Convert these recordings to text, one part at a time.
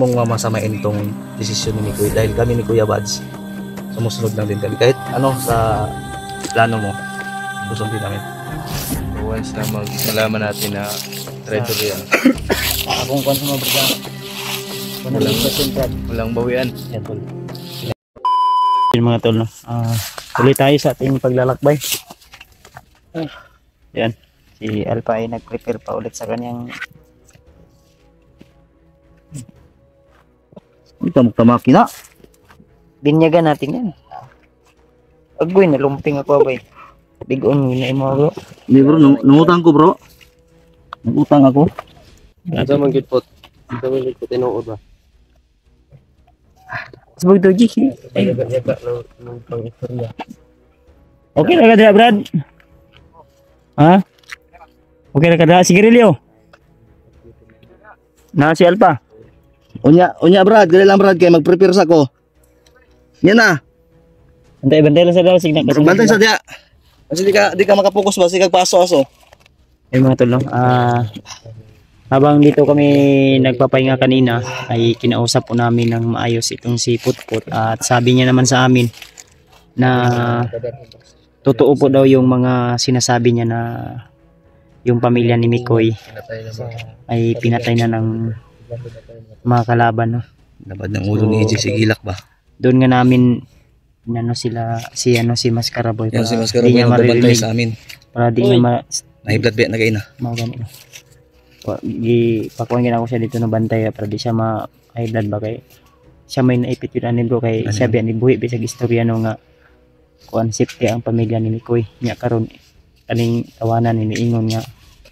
mong mamasamain tong desisyon ni Kuya dahil kami ni Kuya Bads sumusunod lang din kami kahit ano sa plano mo susundin namin. Once na malaman natin na traitor yan, Akong kwan sa mga brigada. walang bawian. Yan tol. Yung mga tol, no? Tuloy tayo sa ating paglalakbay. Yan, si Alpha ay nag-prepare pa ulit sa kanyang Makina. binyagan natin yan. Agoy, nalumping ako abay. Bigon, winay mo bro. Hindi bro, nangutang ko bro. Nangutang ako. Ito man gid pot. Ito man gid pot tinuod ba. Sabog doji. Yaga ng pang-istorya. Okay na kada Brad? Ha? Okay na kada sigarilyo? Na si Alpha. Unya Brad, dili lang Brad kay mag-prepare sa ko. Yan na. Bantay lang sa daw signa. Bantay sa dia. Kasi di ka makapokus ba sige paso-aso. Ay mga tol, no? Habang dito kami nagpapahinga kanina ay kinausap po namin ng maayos itong si Putput at sabi niya naman sa amin na totoo po daw yung mga sinasabi niya na yung pamilya ni Mikoy ay pinatay na ng mga kalaban, no? Labad ng ulo ni EJ si Gilak ba? Doon nga namin si Mascaraboy Yan si para Mascaro di niya magbabantay maririnig, sa amin. para di niya Nahiblat ba na kayo na? ganun. Pakuhan gina ko siya dito na bantay para di siya high blood ba kay siya may naipit yun ani bro kay siya biya ni buhi bisag istorya no nga kuan safety ang pamilya ni Mikoy nya karon kaning tawanan ni ingon nga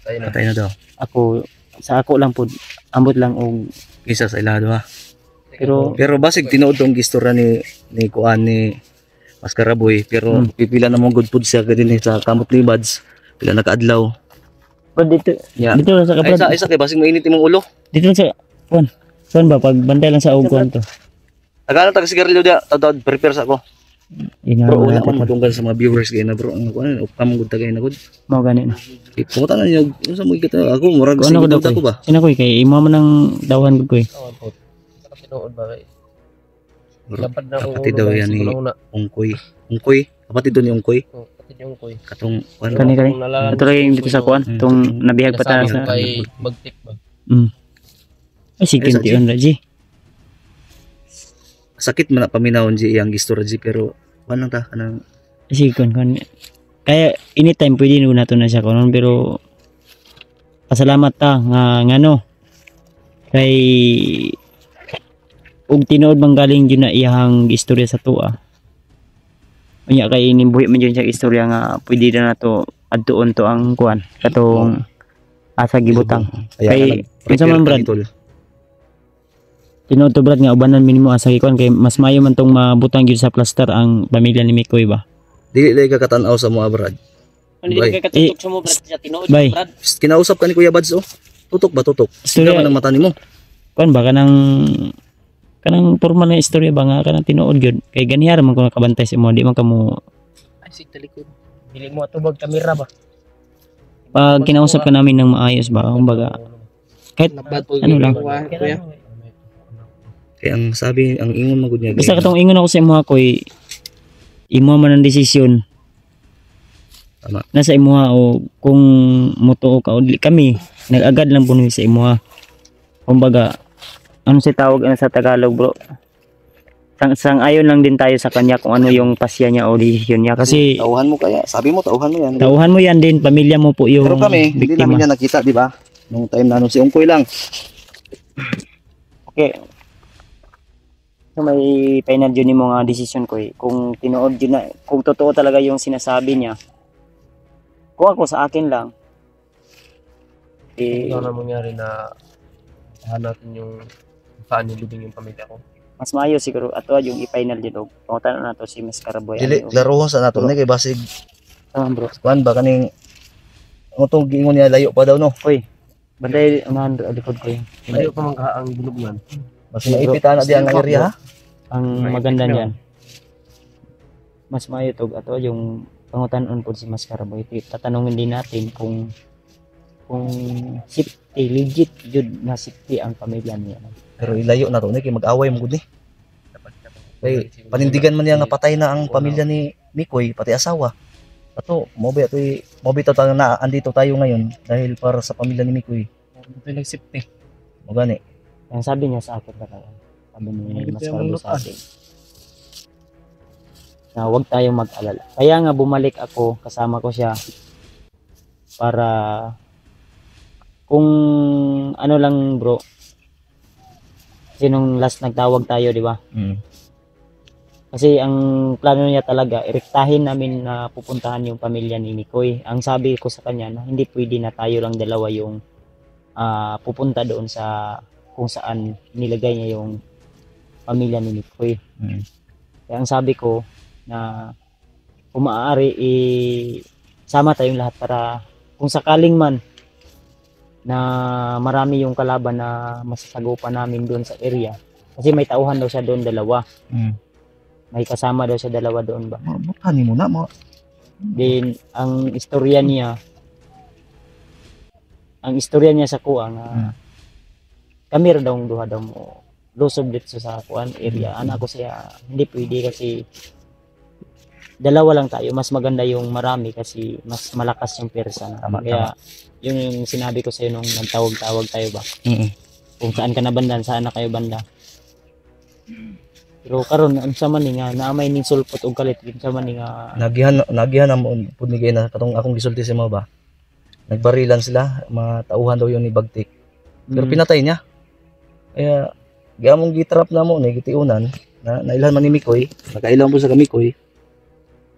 Patay na daw. ako lang pud ambot lang og Isa sa ilado ha. pero Basig tinuod tong gistorya ni kuan ni Mascaraboy pero pipila na mong good food siya kadin sa kamot ni Bads. Pila nakaadlaw. dito Yeah. dito lang sa Ay kapad isa kay basig mainit imong ulo. dito lang sa kuan ba pag bantay lang sa og kuan to Agana tag sigarilyo dia, tawad prepare sa ako. ingon Bro, wala natin man matunggal sa mga viewers kay na bro. Ang kuan upam gud tagay na gud. mo gani na Pumunta na niyo, unsa mo kita ako murag kuan ako daw sigud ako ba? sino ko kay imo man ang dawan gud ko Awan pot. Tinuod ba kay. Bro, Lapad na ako. kapatid daw yan ni Ungkoy. Kapatid doon ni Ungkoy. Kapatid yung koy. Katong kuan kani ito lang dito sa kuan tong nabihag pa ta sa kay magtip ba. ay sige tiyon ra ji sakit man na paminawon di iyang gistorya di pero kuan lang ta kanang sige kon kaya anytime pwede no nato na siya konon pero pasalamat ta nga ngano kay ug tinuod man galing yun na iyang istorya sa tuwa unya kay inimbuhi man yun siya istorya nga pwede na nato adtuon to ang kuan katong asa gibutang kay unsa man Brad tinuod to Brad nga ubanan minimo asa gikuan kay mas maayo man tong mabutang gyud sa plaster ang pamilya ni Mikoy ba dili lay ka katanaw sa mga Brad. Hindi Bay. ka katutok sa mo Brad sa tinuod Bay. Brad. Kinausap ka ni Kuya Bads oh. Tutok ba tutok? Sila man ang mata nimo. kuan ba kanang formal na istorya ba nga kanang tinuod gyud kay ganihara man ko nakabantay sa imo di man kamo Ay sig talikod. Dili mo atubag kamera ba. pag kinausap ka namin ng maayos ba kumbaga kahit ano lang Kuya. Kaya ang sabi ang ingon magud niya. basta katong ingon ako sa imo koy imo man ang desisyon Tama. nasa imo o kung mutuo ka o dili kami nag-agad lang puno sa imo kumbaga ano si tawag sa Tagalog bro sang ayon lang din tayo sa kanya kung ano yung pasya niya o desisyon niya kasi Tauhan mo kaya. Sabi mo tauhan mo yan. tauhan mo yan din pamilya mo po yung Pero kami, hindi biktima. namin yan nakita, di ba? Nung time na si Ungkoy lang. Okay. So may final yun yung mga desisyon ko kung tinuod yun na, kung totoo talaga yung sinasabi niya. Kung ako sa akin lang, Ito na mangyari na natin yung saan nilibing yung pamilya ko. mas maayo siguro ato yung i-final din og pangutan na to si Miss Caraboy. Dili, laruhon sa nato ni kay basig. Bro. Kuan ba kaning utong gingon niya layo pa daw no. Oy. Banday unahan alikod ko yun. Hindi pa man ang bulugnan. Mas naipita na di ang area ha. Ang maganda niyan. Mas maayo to ato yung pangutan-on po si Miss Caraboy. Tatanungin din natin kung safety legit jud na safety ang pamilya niya. Pero ilayo na to ni kay mag-away mo gud ni. Dapat ka Kay panindigan man niya nga patay na ang pamilya ni Mikoy pati asawa. Ato, mobi to tayo na andito tayo ngayon dahil para sa pamilya ni Mikoy. Ito nagsipti. Mo gani. Ang sabi niya sa akin talaga, sabi ni Mas Carbo sa akin, na huwag tayong mag-alala. Kaya nga bumalik ako, kasama ko siya para kung ano lang bro, kasi nung last nagtawag tayo, di ba? Kasi ang plano niya talaga, irektahin namin na pupuntahan yung pamilya ni Mikoy. Ang sabi ko sa kanya na hindi pwede na tayo lang dalawa yung pupunta doon sa kung saan nilagay niya yung pamilya ni Mikoy. Kaya ang sabi ko na kung maaari sama tayong lahat para kung sakaling man na marami yung kalaban na masasagupan namin doon sa area. Kasi may tauhan daw siya doon dalawa. May kasama daw siya dalawa doon ba. Bukani mo na mo. Then ang istorya niya sa kuang kami ra daw duha daw mo lusob dito sa kuan area. Anak ko siya hindi pwede kasi dalawa lang tayo, mas maganda yung marami kasi mas malakas yung persa. Kaya yun yung sinabi ko sa nung nagtawag-tawag tayo ba. Kung saan ka na banda, saan na kayo banda. Pero karon unsa man ni nga naamay ning sulpot og kalit unsa man ni nga nagihan na mo pud ni kay na katong akong gisulti sa mo ba. Nagbarilan sila, mga tauhan daw yun ni Bagtik. Pero pinatay niya. Kaya giamong gitrap na mo ni gitiunan na nailhan man ni Mikoy, nakailan po sa Mikoy.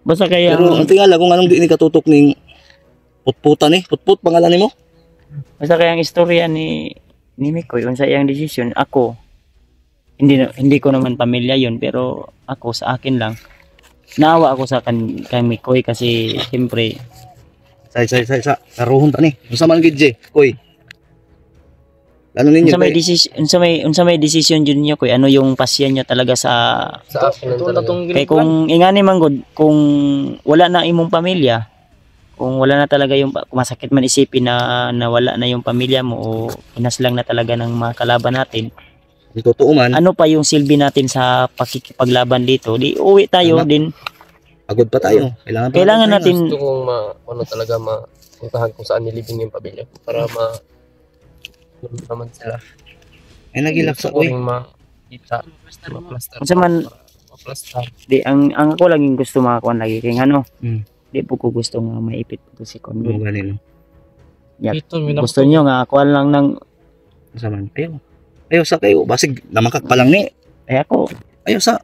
basta kaya Pero ang tingala kung anong di ni katutok ning putputan ni, putput pangalan nimo. basta kaya ang istorya ni Mikoy unsa iyang desisyon ako hindi ko naman pamilya yun pero ako sa akin lang naawa ako sa kay Mikoy kasi siyempre Say karuhon ta ni. Unsa man gid je, Koy. Ano ninyo? unsa may desisyon jud niya koy ano yung pasyan niya talaga sa akin lang talaga. kay kung ingani man gud kung wala na imong pamilya kung wala na talaga yung masakit man isipin na wala na yung pamilya mo o pinaslang na talaga ng mga kalaban natin Totoo man. ano pa yung silbi natin sa pakikipaglaban dito di uwi tayo Tama. din Pagod pa tayo. kailangan natin Gusto kong talaga mapuntahan kung saan nilibing yung pamilya para naman sila. Ay nagilak sa Gusto ko Koy. ring makita, ma-plaster. Unsa man Ma-plaster. di ang ako laging gusto makakuan lagi kay ano di po ko gusto nga maipit po si Mo Congo gani no. Ito, gusto niyo nga kuan lang ng Unsa man? Ayo sa kayo basig namakak pa lang ni. ay ako Ayo sa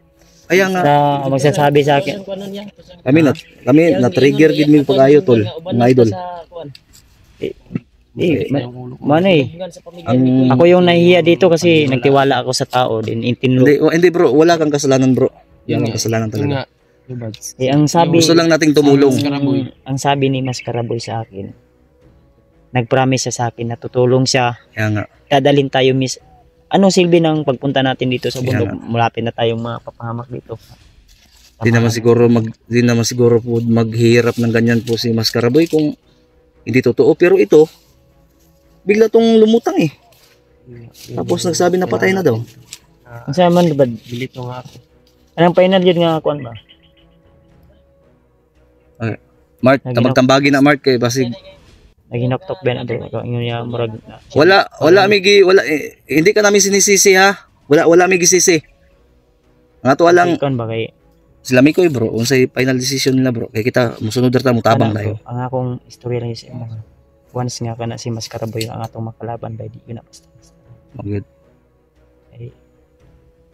kaya nga sa magsasabi sa akin kami na trigger gid mi pag-ayo tol, mga idol. Manay ako yung nahihiya dito kasi nagtiwala ako sa tao din intinlo Hindi bro, wala kang kasalanan bro. Yan ang kasalanan talaga. ang sabi Gusto lang nating tumulong. ang sabi ni Mas Karaboy sa akin nagpromise siya sa akin na tutulong siya Kaya nga. dadalhin tayo anong silbi ng pagpunta natin dito sa bundok Kaya malapit na tayong mapapahamak dito Di naman siguro po maghihirap ng ganyan po si Mas Karaboy kung hindi totoo, pero ito bigla tong lumutang eh. Tapos nagsabi na patay na daw. ang sama man ba Bilito nga ako. anong final yun nga kuan ba Mark, Naginaw- tamag-tambagi na Mark kay basig. naginoktok ba na doon yung niya murag Wala hindi ka namin sinisisi ha. Wala mi gisisi. Nga to lang kuan ba kay sila Mikoy bro, unsay final decision nila bro. Kay kita musunod ta mo tabang tayo. ang akong istorya lang sa imo once nga kana si Mas Karaboy ang atong makalaban by di yun na basta Magud. ay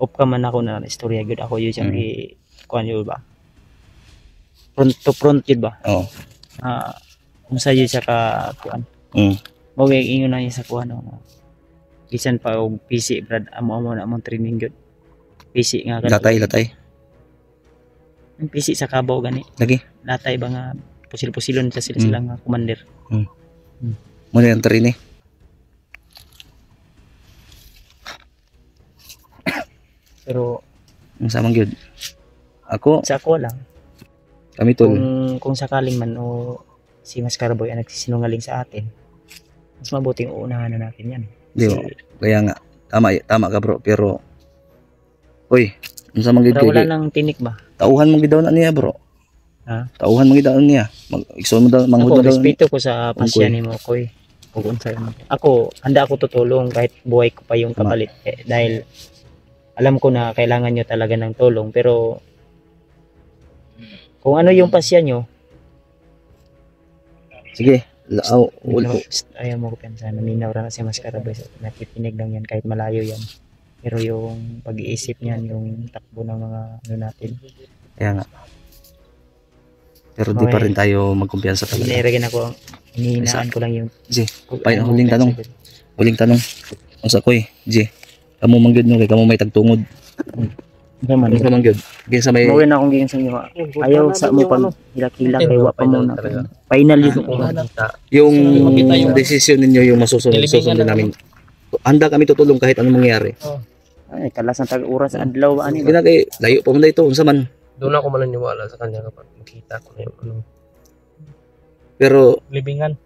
op ka man ako na istorya gyud ako yun siyang kuan yun ba front to front yun ba Oo. kung sa yun siya ka kuan mo ingon na niya sa kuan no bisan pa og PC brad amo na among training gyud PC nga Latay. ang PC sa Kabaw gani Lagi. latay ba nga pusil-pusilon sa sila nga commander Mo na ni. pero Ang samang gyud. Ako, sa ako lang kami tol. kung sakaling man o si Mas Karaboy ang nagsisinungaling sa atin mas mabuting uunahan na natin yan Di ba? Kaya nga tama ka bro, pero uy, unsa man gid Pero wala kay nang tinik ba? tauhan man gid daw na niya bro. Ha? Tauhan man gid daw niya. Igsoon mo daw manghud Ako, mo daw. respeto ko sa pasya ni mo, Koy. Kung unsa man. Ako, handa ako tutulong kahit buhay ko pa yung Tama. kapalit. Dahil alam ko na kailangan nyo talaga ng tulong. Pero kung ano yung pasya nyo, Sige, lao ayaw mo ko pensa. Naminaw ra kasi Mascara Boy. Nakikinig lang yan kahit malayo yan. Pero yung pag-iisip niyan, yung takbo ng mga ano natin. kaya nga. Pero di pa Okay. rin tayo magkumpiyansa talaga. Hiniragin ako, hinihinaan ko lang yung... Sige, kung Pay, ano huling mo tanong. pensa. Huling tanong. Unsa koy, G. Kamo man gyud no kay kamo may tagtungod. Ano man. Unsa man gyud? Kay sa may Mawin na akong ganyan sa inyo. Ayaw sa mo pag hila-hila kay wa pa mo na. Talaga. Final yun. Kung makita, yung Makita yung- desisyon ninyo yung masusunod Nilibingan susunod na namin. Handa kami tutulong kahit anong mangyari. Ay, kalas ng tag-oras sa adlaw ba ani ba? Gina kay layo pa man dito unsa man. doon ako mananiwala sa kanya kapag makita ko na yung ano, Pero libingan.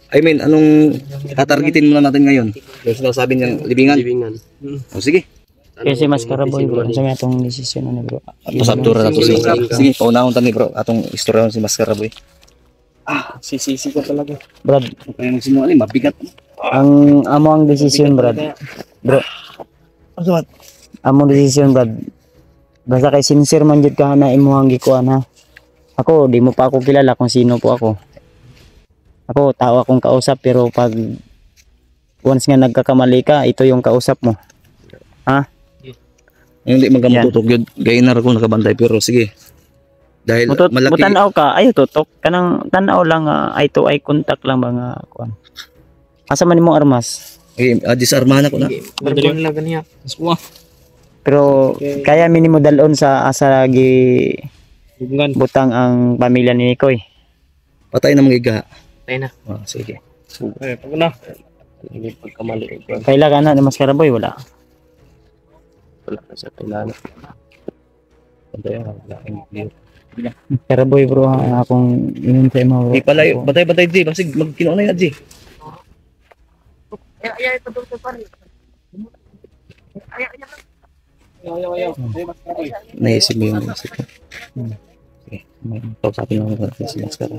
I mean, anong tatargetin muna natin ngayon? Yung sinasabi niyang libingan. Libingan. O sige, Kasi Mascara Boy bro, sa may atong desisyon ano bro. pasabtura na to si Mascara. Sige, paunahon tani bro, atong istorya si Mascara Boy. Sisisi ko talaga. Brad, Kaya nagsinungaling, mabigat. ang amo ang desisyon Brad. Bro, Ano man? amo desisyon Brad. Basta kay sincere man jud ka na imuhang gikuan ha. Ako, di mo pa ako kilala kung sino po ako. Ako, tao akong kausap pero pag once nga nagkakamali ka, ito yung kausap mo. Hindi man ka matutok yun. Gainar ako nakabantay pero sige. Dahil malaki. Mutanaw ka, ayo tutok. Kanang tanaw lang, eye to eye contact lang ba nga kuan. Asa man imong armas? Disarmahan ako na. Madali lang ganiya. Pero kaya minimo dalon sa asa gi Libingan. butang ang pamilya ni Nikoy. Patay na mga Tayo na. sige. Pag na. Hindi pagkamali ko. Kaila ka na ni Mascara Boy, wala. Wala na siya kailangan. Patay na. Mascara Boy bro, akong inon sa imo. bro. Di pala, batay-batay G. Basig magkino na yan G. Naisip mo yung isip ko. Sige. Kausapin mo si Mascara.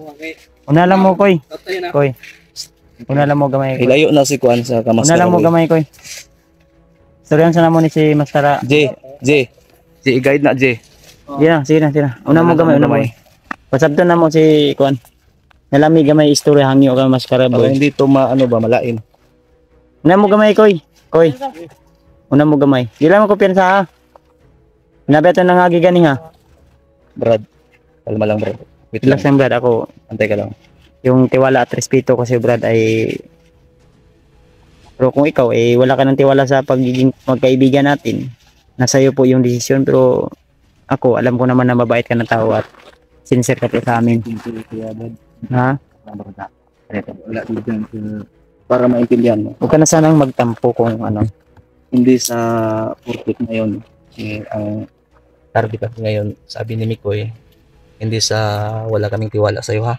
Una lang mo Koy. Koy. Una lang mo gamay. Koy. Ilayo na si Kuan sa Una Kamaskara. lang mo gamay Koy. Storyan sa namo ni si Mascara. J. I-guide na J. Sige na. Una mo gamay, una mo. Pasabton na mo si Kuan. Nalami gamay istorya hangyo ka Mascara Para Boy. hindi to ano ba malain. Una mo gamay Koy. Koy. Una mo gamay. Di lang mo kumpiyansa ha. Nabeto na nga gigani ha. Brad. Kalma lang Brad. Wait Relax lang. lang Brad, ako Antay ka lang. yung tiwala at respeto ko si Brad ay pero kung ikaw wala ka ng tiwala sa pagiging magkaibigan natin, nasa iyo po yung desisyon, pero ako alam ko naman na mabait ka na tao at sincere ka po sa amin. Ha? Wala dyan para maintindihan mo. Huwag ka na sanang magtampo kung ano. Hindi sa purpose ngayon. Ang target natin ngayon, sabi ni Mikoy, hindi sa wala kaming tiwala sa iyo ha.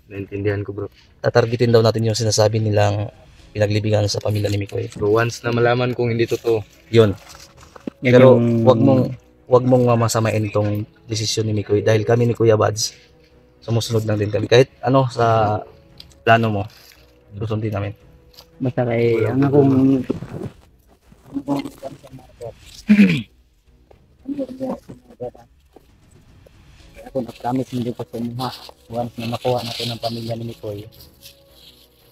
Naintindihan ko bro. Tatargetin daw natin yung sinasabi nilang pinaglibingan sa pamilya ni Mikoy. Bro, once na malaman kong hindi totoo, Yun. Yan Pero yung- wag mong masamain tong desisyon ni Mikoy dahil kami ni Kuya Bads sumusunod lang din kami. Kahit ano sa plano mo, susundin namin. basta kay ang akong ako na-promise hindi ko sa inyo ha. Once na makuha natin ang pamilya ni Mikoy,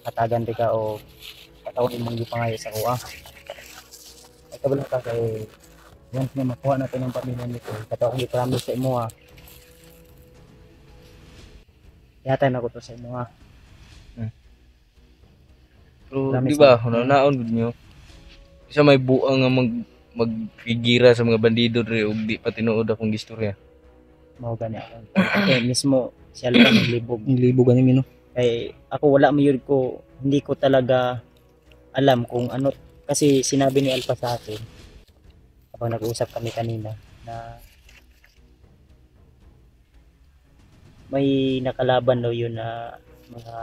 katagan di ka o katawin mong di pangayo sa kuha. At kabalik ka kay once na makuha natin ang pamilya ni Mikoy, katawin di promise sa imo ha. Yatay na ko to sa imo ha. pero Promise di ba, na. naon gud nyo. Isa may buang nga magpigira sa mga bandido ri ug di pa tinuod akong gistorya. Mao gani ako. Okay, mismo siya lang naglibog. Ang libo ganin no. Kay ako wala mayud ko, hindi ko talaga alam kung ano, kasi sinabi ni Alpha sa akin habang nag-uusap kami kanina na may nakalaban daw yun na mga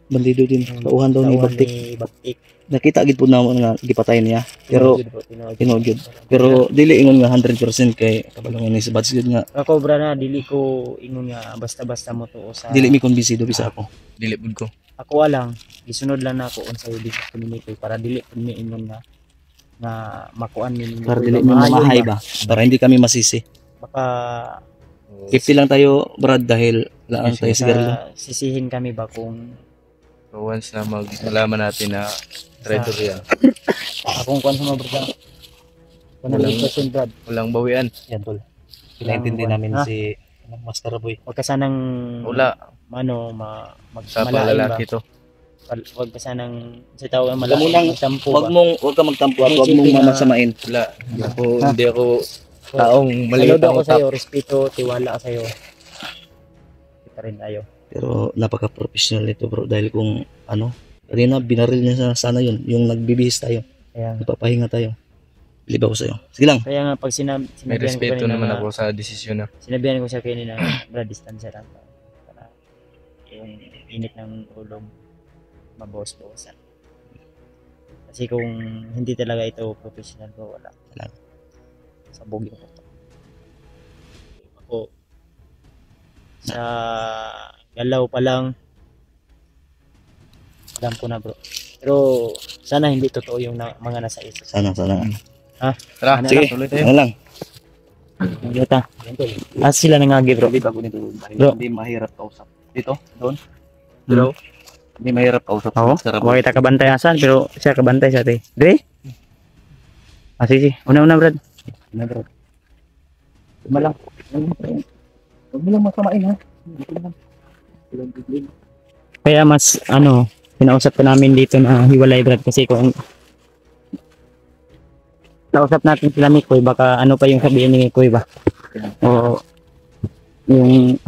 Bandido din. Tauhan daw ni Bagtik. Bagtik. Nakita gid po namo nga gipatay niya. Pero Tinuod. tinuod gyud. Pero dili ingon nga 100% kay kabalungan ni si Bads gyud nga Ako bra na dili ko ingon nga basta-basta mo tuo sa dili mi kumbinsido bisa ako. Dili pud ko. ako lang gisunod lang nako unsay business community para dili pud mi ingon nga makuan ni Para dili mi mamahay ba. Para hindi kami masisi. baka 50 lang tayo, Brad, dahil laan tayo sigarilyo. sisihin kami ba kung So once na malaman natin na traitor yan, akong kuan sa mga brada. Walang- 100% Brad. walang bawian. Yan tol. Pinaintindi namin Ha? si Master Boy. Huwag ka sanang Wala. ano Sa magmalain ba? palalaki to. Huwag ka sanang sa tao ang Huwag mo malaking nang- magtampo Huwag ba? huwag ka magtampo at huwag Isipin mong na- mamasamain. Wala. Ako, Ha? hindi ako taong maliit Saludo ang ako utak. sa'yo, respeto, tiwala ka sa'yo. Kita rin tayo. Pero napaka-professional nito, bro, dahil kung ano, kanina binaril niya sana yun, yung nagbibihis tayo, Kaya, nagpapahinga tayo. Bilib ako sa'yo. Sige lang. kaya nga pag May sinabihan ko respeto kanina naman na- ako sa desisyon na. Sinabihan ko siya kanina, Brad, distansya lang tayo. Para yung init ng ulo mabawas-bawasan. Kasi kung hindi talaga ito professional ko, wala. Wala. Sabog yung utak. Ako, sa galaw pa lang, alam ko na bro. Pero sana hindi totoo yung mga nasa isip. Sana. Tara, Ano sige, lang? tuloy tayo. Ano lang. Yata. Sila nangagi bro. Hindi bago nito, Bro. hindi mahirap kausap. Dito, doon. Bro. Hindi mahirap kausap. Oo. Master Boy. Huwag kita kabantay asan, pero siya kabantay sa ate. Dre? Sige. Una, Brad. Na, bro. Lima lang. Huwag mo lang masamain, ha? Kaya mas, pinausap ko namin dito na hiwalay, Brad, kasi kung nausap natin sila ni Koy, baka ano pa yung sabihin ni Koy ba? O, yung,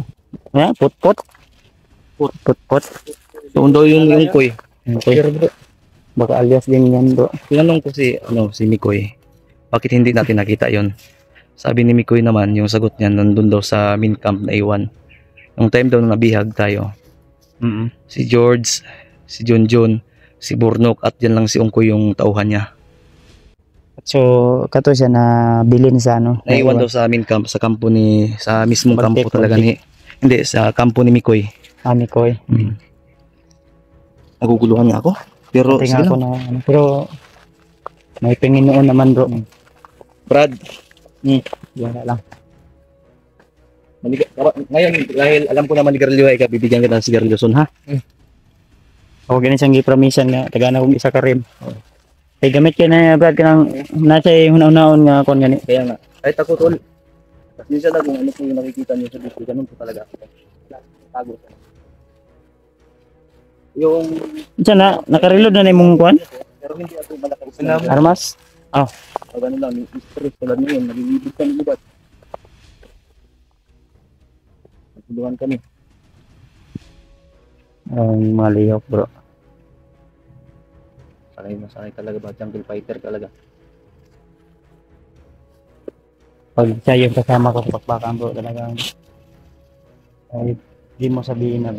put-put. Put-put. Doon daw yung koy. Yung Koy. Baka alias din yan, bro. Tinanong ko si Mikoy, bakit hindi natin nakita yon? Sabi ni Mikoy naman, yung sagot niya nandun daw sa main camp na iwan. Yung time daw na nabihag tayo, si George, si John, si Burnok, at yan lang si Ungkoy yung tauhan niya. So, kato siya na bilin sa Naiwan daw sa main camp, sa kampo ni, sa mismong kampo Baltic, talaga ni, hindi, sa kampo ni Mikoy. Ani Koy. Naguguluhan nga ako. Pero, Pati sige nga ako lang. na, pero may Panginoon naman bro. Brad, Yan na lang. ngayon, dahil alam ko naman ni Garlio ay bibigyan kita ng sigarilyo son, ha? Ako ganun siyang gipromisan nga, taga na kong isa ka rin. Ay gamit ka na Brad ka ng nasa hunaw-hunaon nga kon gani. Kaya nga, kahit ako tol, minsan na kung ano po yung nakikita niyo sa dito, ganun po talaga ako. Tago. Yung, Diyan na, nakareload na imong kuan? pero hindi ako malakas Armas? pag ano lang, yung stress tulad ngayon, nagigibig kami ubat. Nagtulungan kami. Ang mga lihok bro. Sanay na sanay talaga ba, jungle fighter talaga. Pag siya yung kasama ko sa pakbakan bro, talagang ay di mo sabihin na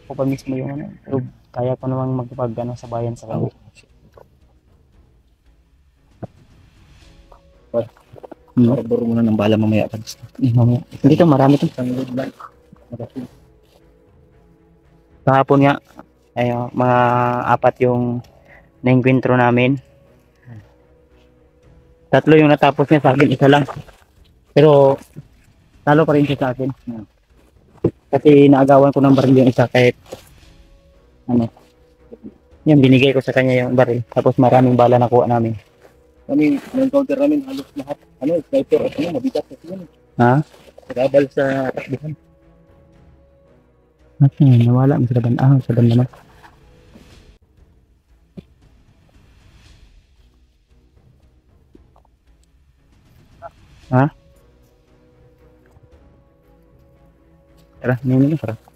ako pa mismo yung pero kaya ko namang magpag sa bayan sa kanya. Barbaro muna ng bala mamaya. Dito marami to. Kahapon nga, ay mga apat yung naengkwentro namin. 3 yung natapos niya sa akin, isa lang. Pero talo pa rin siya sa akin. Kasi naagawan ko ng baril yung isa kahit yan binigay ko sa kanya yung baril. Tapos maraming bala nakuha namin. Kami, na-encounter namin halos lahat. Sniper at mabigat kasi yun. Ha? Nagabal sa takbuhan. Nawala mo sa laban. Sa laban naman. Ha? Tara, nini na.